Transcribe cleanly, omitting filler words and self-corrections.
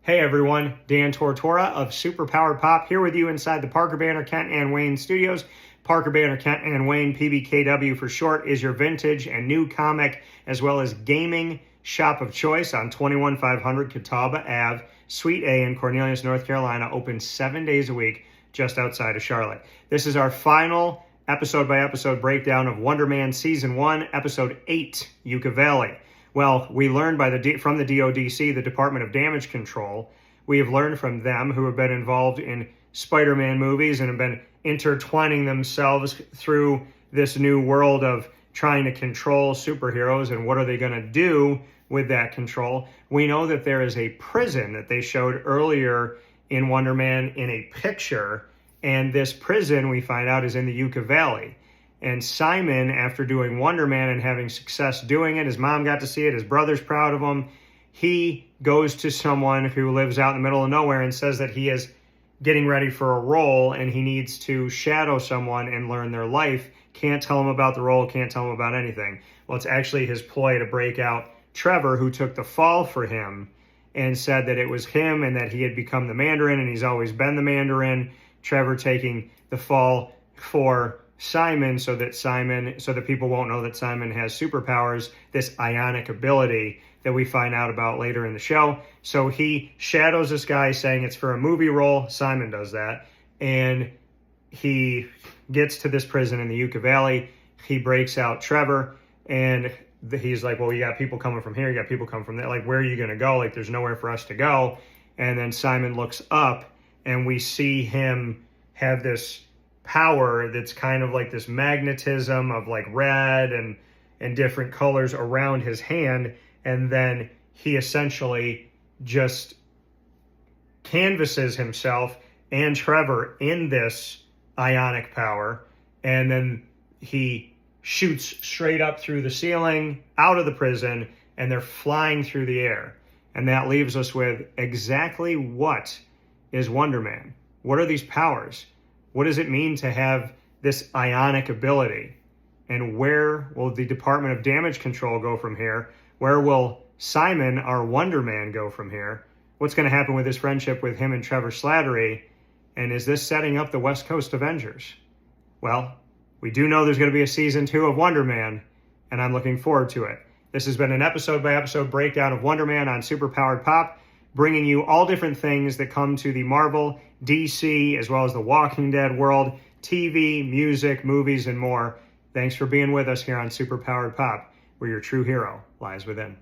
Hey everyone, Dan Tortora of Superpowered Pop here with you inside the Parker Banner Kent and Wayne studios. Parker Banner Kent and Wayne, PBKW for short, is your vintage and new comic as well as gaming shop of choice on 21500 Catawba Ave, Suite A in Cornelius, North Carolina, open 7 days a week just outside of Charlotte. This is our final episode-by-episode breakdown of Wonder Man Season 1, Episode 8, Yucca Valley. Well, we learned from the DODC, the Department of Damage Control. We have learned from them, who have been involved in Spider-Man movies and have been intertwining themselves through this new world of trying to control superheroes and what are they going to do with that control. We know that there is a prison that they showed earlier in Wonder Man in a picture, and this prison, we find out, is in the Yucca Valley. And Simon, after doing Wonder Man and having success doing it, his mom got to see it, his brother's proud of him, he goes to someone who lives out in the middle of nowhere and says that he is getting ready for a role and he needs to shadow someone and learn their life. Can't tell him about the role, can't tell him about anything. Well, it's actually his ploy to break out Trevor, who took the fall for him and said that it was him and that he had become the Mandarin and he's always been the Mandarin. Trevor taking the fall for Simon so that people won't know that Simon has superpowers, this ionic ability that we find out about later in the show. So he shadows this guy saying it's for a movie role. Simon does that. And he gets to this prison in the Yucca Valley. He breaks out Trevor and he's like, well, you got people coming from here. You got people coming from there. Like, where are you going to go? Like, there's nowhere for us to go. And then Simon looks up and we see him have this power that's kind of like this magnetism of like red and different colors around his hand, and then he essentially just canvases himself and Trevor in this ionic power, and then he shoots straight up through the ceiling out of the prison and they're flying through the air. And that leaves us with exactly what is Wonder Man? What are these powers? What does it mean to have this ionic ability? And where will the Department of Damage Control go from here? Where will Simon, our Wonder Man, go from here? What's going to happen with his friendship with him and Trevor Slattery? And is this setting up the West Coast Avengers? Well, we do know there's going to be a Season 2 of Wonder Man, and I'm looking forward to it. This has been an episode-by-episode breakdown of Wonder Man on Superpowered Pop, bringing you all different things that come to the Marvel, DC, as well as the Walking Dead world, TV, music, movies, and more. Thanks for being with us here on Superpowered Pop, where your true hero lies within.